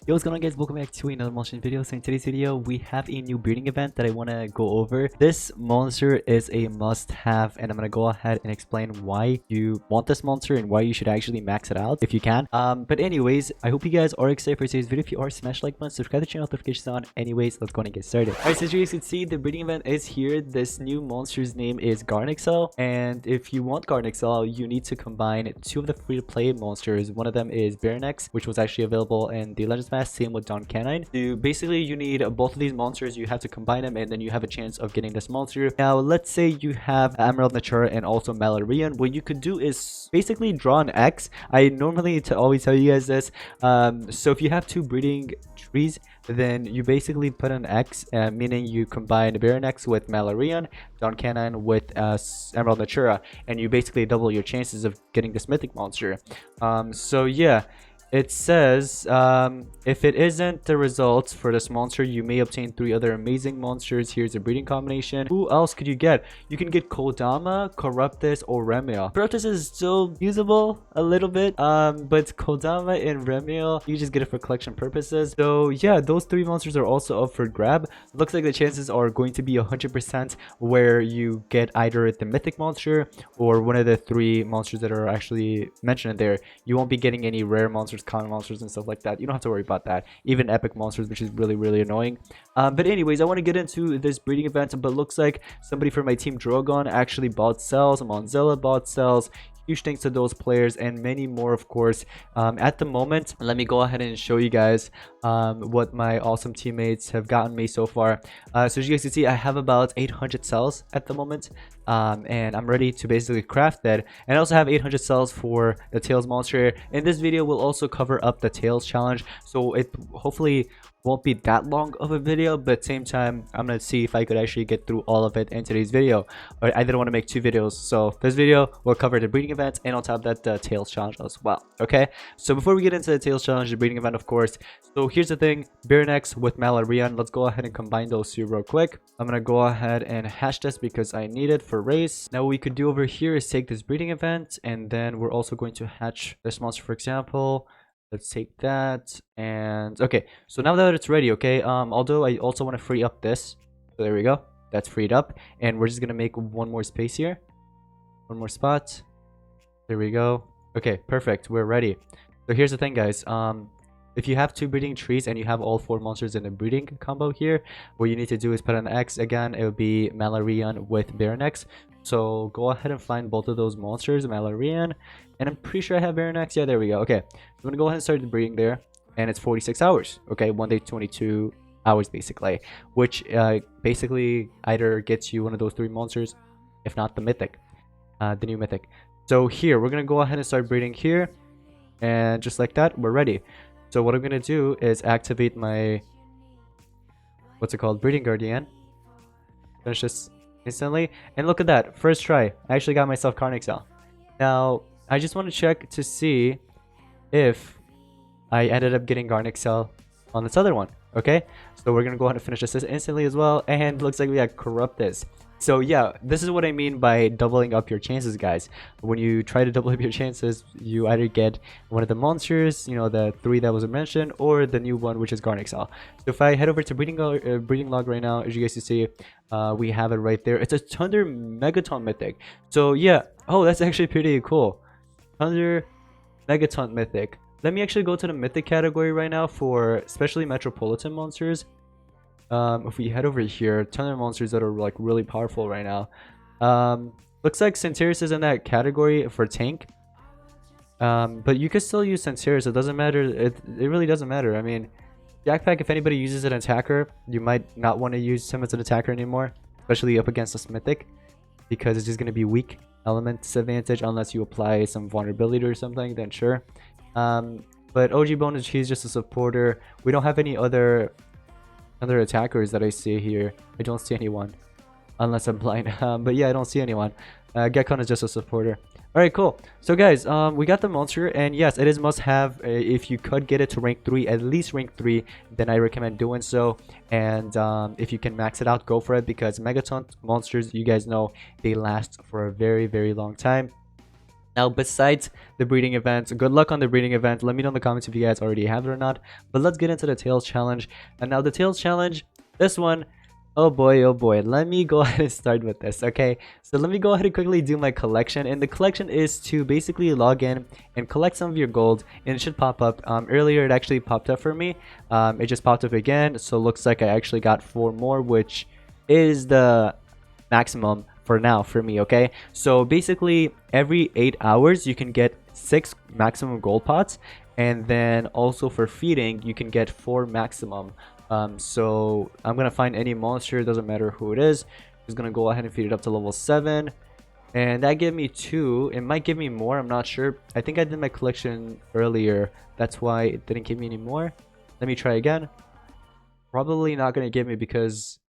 Yo, what's going on, guys? Welcome back to another monster video. So in today's video we have a new breeding event that I want to go over. This monster is a must-have, and I'm going to go ahead and explain why you want this monster and why you should actually max it out if you can. But anyways, I hope you guys are excited for today's video. If you are, smash like button, subscribe to the channel, notifications on. Anyways, let's go and get started. Alright, so as you guys can see, the breeding event is here. This new monster's name is Garnyxel, and if you want Garnyxel, you need to combine two of the free-to-play monsters. One of them is Garnyxel, which was actually available in the Legends Mask. Same with Don Canine. Basically, you need both of these monsters. You have to combine them, and then you have a chance of getting this monster. Now, let's say you have Emerald Natura and also Malarian. What you could do is basically draw an X. I normally always tell you guys this. So if you have two breeding trees, then you basically put an X, meaning you combine Garnyxel with Malarian, Don Canine with Emerald Natura, and you basically double your chances of getting this mythic monster. So yeah. It says, if it isn't the results for this monster, you may obtain 3 other amazing monsters. Here's a breeding combination. Who else could you get? You can get Kodama, Corruptus, or Remiel. Corruptus is still usable a little bit, but Kodama and Remiel, you just get it for collection purposes. So yeah, those 3 monsters are also up for grab. Looks like the chances are going to be 100% where you get either the mythic monster or one of the 3 monsters that are actually mentioned there. You won't be getting any rare monsters, common monsters, and stuff like that. You don't have to worry about that. Even epic monsters, which is really annoying. But anyways, I want to get into this breeding event, but looks like somebody from my team Drogon actually bought cells. Monzilla bought cells. Huge thanks to those players and many more, of course. At the moment, let me go ahead and show you guys what my awesome teammates have gotten me so far. So as you guys can see, I have about 800 cells at the moment, and I'm ready to basically craft that. And I also have 800 cells for the Tails monster. In this video, we'll also cover up the Tails challenge, so it hopefully won't be that long of a video, but same time I'm gonna see if I could actually get through all of it in today's video. I didn't want to make 2 videos, so this video will cover the breeding event and on top of that the Tails challenge as well. Okay, so before we get into the Tails challenge, the breeding event, of course, so here's the thing: Garnyxel with Malarian. Let's go ahead and combine those 2 real quick. I'm gonna go ahead and hash this because I need it for race. Now what we could do over here is take this breeding event, and then we're also going to hatch this monster. For example, let's take that. And okay, so now that it's ready, okay, although I also want to free up this, so there we go, that's freed up, and we're just gonna make one more space here, one more spot. There we go. Okay, perfect, we're ready. So here's the thing, guys. If you have 2 breeding trees and you have all 4 monsters in the breeding combo here, what you need to do is put an X. Again, it would be Malarian with Garnyxel. So go ahead and find both of those monsters, Malarian, and I'm pretty sure I have Garnyxel. Yeah, there we go. Okay, so I'm gonna go ahead and start the breeding there, and it's 46 hours. Okay, 1 day, 22 hours basically, which basically either gets you one of those 3 monsters, if not the mythic, the new mythic. So here we're gonna go ahead and start breeding here, and just like that, we're ready. So what I'm gonna do is activate my, what's it called, breeding guardian. Finish this instantly, and look at that, first try I actually got myself Garnyxel. Now I just want to check to see if I ended up getting Garnyxel on this other one. Okay, so we're gonna go ahead and finish this instantly as well, and looks like we got Corruptus. So yeah, this is what I mean by doubling up your chances, guys. When you try to double up your chances, you either get one of the monsters, you know, the 3 that was mentioned, or the new one, which is Garnyxel. So if I head over to breeding log right now, as you guys can see, we have it right there. It's a Thunder Megaton mythic. So yeah, oh, that's actually pretty cool. Thunder Megaton mythic. Let me actually go to the mythic category right now for especially metropolitan monsters. If we head over here, ton of monsters that are like really powerful right now. Looks like Centaurus is in that category for tank, but you can still use Centaurus. It doesn't matter. It really doesn't matter. I mean, Jackpack, if anybody uses an attacker, you might not want to use him as an attacker anymore, especially up against this mythic, because it's just going to be weak element disadvantage unless you apply some vulnerability or something, then sure. But OG bonus, he's just a supporter. We don't have any other attackers that I see here. I don't see anyone unless I'm blind. But yeah, I don't see anyone. Gekon is just a supporter. All right, cool. So guys, we got the monster, and yes, it is must have. If you could get it to rank 3, at least rank 3, then I recommend doing so. And if you can max it out, go for it, because Megaton monsters, you guys know, they last for a very long time. Now, besides the breeding event, good luck on the breeding event. Let me know in the comments if you guys already have it or not. But let's get into the Tails challenge. And now the Tails challenge, this one, oh boy, oh boy. Let me go ahead and start with this, okay? So let me go ahead and quickly do my collection. And the collection is to basically log in and collect some of your gold. And it should pop up. Earlier, it actually popped up for me. It just popped up again. So it looks like I actually got 4 more, which is the maximum for now for me. Okay, so basically every 8 hours you can get 6 maximum gold pots, and then also for feeding you can get 4 maximum. So I'm gonna find any monster, doesn't matter who it is, just gonna go ahead and feed it up to level 7, and that gave me 2. It might give me more, I'm not sure. I think I did my collection earlier, that's why it didn't give me any more. Let me try again. Probably not gonna give me because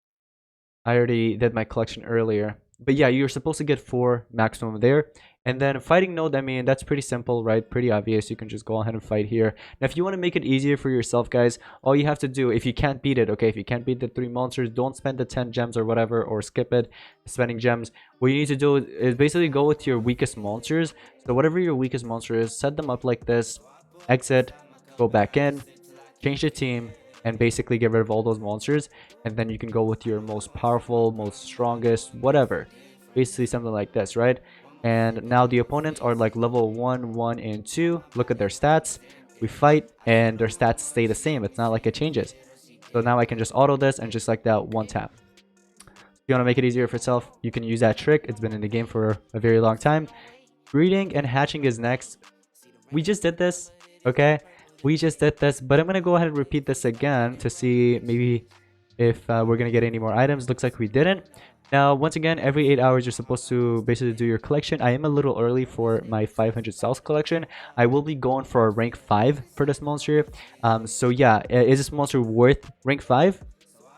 I already did my collection earlier. But yeah, you're supposed to get 4 maximum there. And then fighting node, I mean, that's pretty simple, right? Pretty obvious. You can just go ahead and fight here. Now, if you want to make it easier for yourself, guys, all you have to do, if you can't beat it, okay, if you can't beat the 3 monsters, don't spend the 10 gems or whatever, or skip it, spending gems. What you need to do is basically go with your weakest monsters. So whatever your weakest monster is, set them up like this, exit, go back in, change the team, and basically get rid of all those monsters, and then you can go with your most powerful, most strongest, whatever, basically something like this, right? And now the opponents are like level 1, 1, and 2. Look at their stats. We fight and their stats stay the same. It's not like it changes. So now I can just auto this and just like that, one tap. If you want to make it easier for yourself, you can use that trick. It's been in the game for a very long time. Breeding and hatching is next. We just did this, okay? We just did this, but I'm gonna go ahead and repeat this again to see maybe if we're gonna get any more items. Looks like we didn't. Now, once again, every 8 hours you're supposed to basically do your collection. I am a little early for my 500 cells collection. I will be going for a rank 5 for this monster. So yeah, is this monster worth rank 5?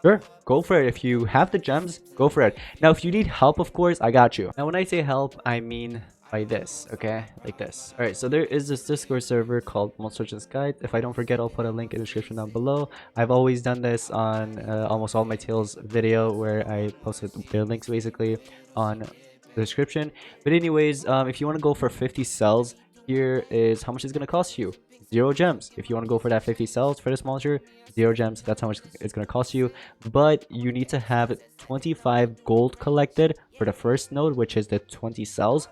Sure, go for it. If you have the gems, go for it. Now, if you need help, of course, I got you. Now, when I say help, I mean by this, okay, like this. All right, so there is this Discord server called Monster's Guide. If I don't forget, I'll put a link in the description down below. I've always done this on almost all my Tails video where I posted their links basically on the description. But anyways, if you want to go for 50 cells, here is how much it's going to cost you. 0 gems. If you want to go for that 50 cells for this monster, 0 gems. That's how much it's going to cost you. But you need to have 25 gold collected for the first node, which is the 20 cells.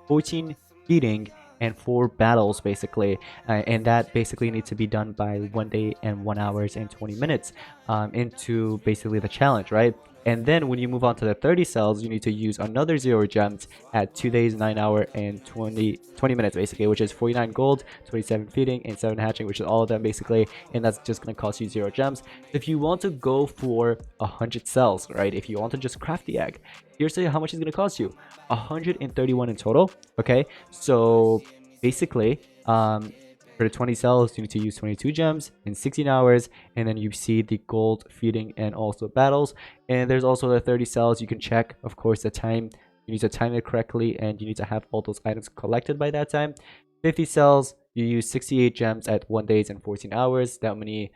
14 feeding and 4 battles basically, and that basically needs to be done by 1 day and 1 hours and 20 minutes into basically the challenge, right? And then when you move on to the 30 cells, you need to use another 0 gems at 2 days, 9 hours, and 20 minutes basically, which is 49 gold, 27 feeding, and 7 hatching, which is all of them basically, and that's just going to cost you 0 gems. If you want to go for 100 cells, right, if you want to just craft the egg, here's how much it's going to cost you. 131 in total, okay? So basically, for the 20 cells, you need to use 22 gems in 16 hours, and then you see the gold, feeding, and also battles. And there's also the 30 cells. You can check, of course, the time. You need to time it correctly, and you need to have all those items collected by that time. 50 cells, you use 68 gems at 1 day and 14 hours. That many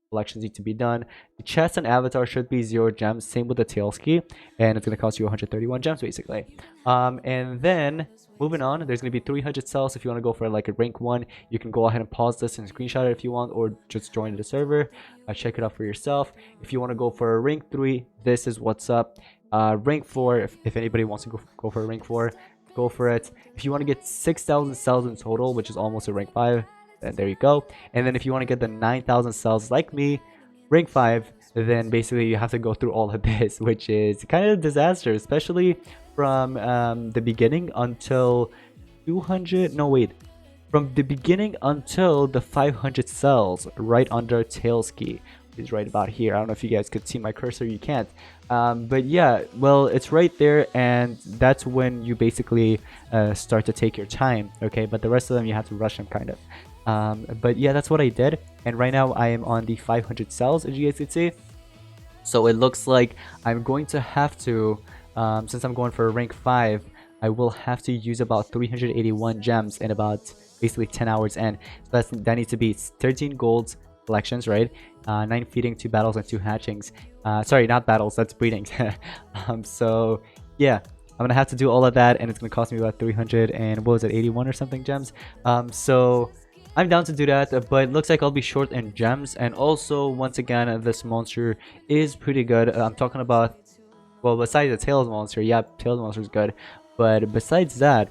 collections need to be done. The chest and avatar should be 0 gems, same with the tail ski, and it's going to cost you 131 gems basically. And then moving on, there's going to be 300 cells. If you want to go for like a rank 1, you can go ahead and pause this and screenshot it if you want, or just join the server, check it out for yourself. If you want to go for a rank 3, this is what's up. Rank 4, if anybody wants to go for a rank 4, go for it. If you want to get 6,000 cells in total, which is almost a rank 5, and there you go. And then if you want to get the 9,000 cells like me, rank 5, then basically you have to go through all of this, which is kind of a disaster, especially from the beginning until 200, no wait, from the beginning until the 500 cells right under Tailski is right about here. I don't know if you guys could see my cursor, you can't, but yeah, well, it's right there, and that's when you basically start to take your time, okay? But the rest of them you have to rush them kind of. But yeah, that's what I did, and right now I am on the 500 cells, as you guys can see. So it looks like I'm going to have to, since I'm going for a rank 5, I will have to use about 381 gems in about basically 10 hours in. So that needs to be 13 golds collections, right? 9 feeding, 2 battles, and 2 hatchings. Sorry, not battles, that's breedings. So yeah, I'm gonna have to do all of that, and it's gonna cost me about 300 and what was it, 81 or something gems. So I'm down to do that, but it looks like I'll be short in gems. And also, once again, this monster is pretty good. I'm talking about, well, besides the Tails monster, yeah, Tails monster is good. But besides that,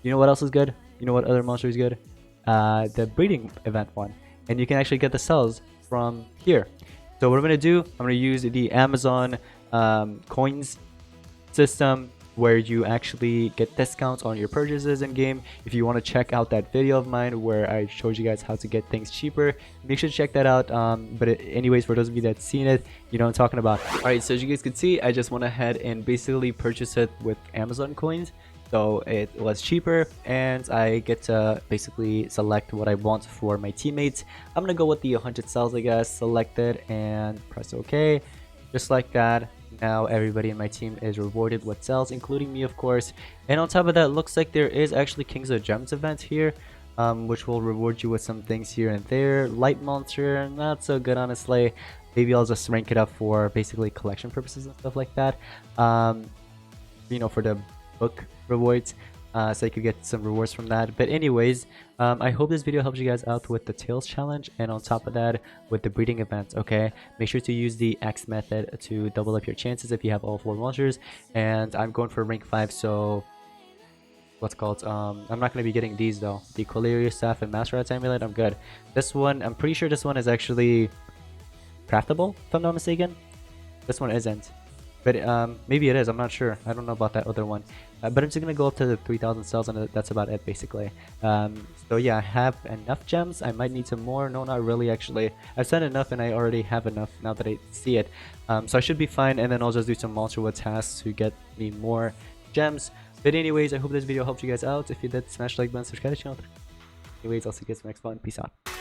you know what else is good? You know what other monster is good? The breeding event one. And you can actually get the cells from here. So what I'm going to do, I'm going to use the Amazon coins system, where you actually get discounts on your purchases in game. If you want to check out that video of mine where I showed you guys how to get things cheaper, make sure to check that out. Anyways, for those of you that seen it, you know what I'm talking about. Alright, so as you guys can see, I just went ahead and basically purchased it with Amazon coins. So it was cheaper, and I get to basically select what I want for my teammates. I'm gonna go with the 100 cells, I guess. Select it and press OK, just like that. Now everybody in my team is rewarded with cells, including me, of course. And on top of that, looks like there is actually Kings of Gems event here, which will reward you with some things here and there. Light monster, not so good, honestly. Maybe I'll just rank it up for basically collection purposes and stuff like that. You know, for the book rewards, so you could get some rewards from that. But anyways, I hope this video helps you guys out with the Tails challenge, and on top of that with the breeding events. Okay, make sure to use the X method to double up your chances if you have all 4 monsters. And I'm going for rank 5, so what's called, I'm not going to be getting these though, the Collier staff and Master Rat's amulet. I'm good. This one, I'm pretty sure this one is actually craftable, if I'm not mistaken. This one isn't, but maybe it is, I'm not sure. I don't know about that other one. But I'm just gonna go up to the 3000 cells, and that's about it basically. So yeah, I have enough gems. I might need some more. No, not really, actually. I've said enough, and I already have enough now that I see it. So I should be fine, and then I'll just do some monster wood tasks to get me more gems. But anyways, I hope this video helped you guys out. If you did, smash the like button, subscribe to the channel. Anyways, I'll see you guys in the next one. Peace out.